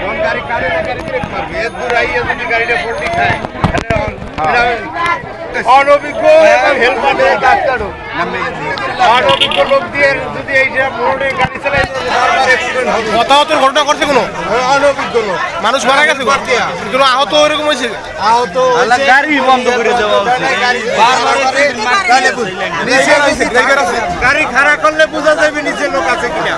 কোন গাড়ি কারে না গাড়ি ব্রেক মারবে এত দূর আইয়ে যদি গাড়িটা পল্টি খায় অনভিজ্ঞ এবং হেলপারের ডাক্তারও অনভিজ্ঞ লোক দিয়ে যদি এইটা রোডে গাড়ি চালায় বারবার অ্যাক্সিডেন্ট হবে। হতাহতের ঘটনা করছে কোনো অনভিজ্ঞ লোক মানুষ মারা গেছে কোনো আহত এরকম হয়েছে আহত গাড়ি বন্ধ করে দেওয়া গাড়ি খাড়া করলে বোঝা যাবে নিচে লোক আছে কিনা।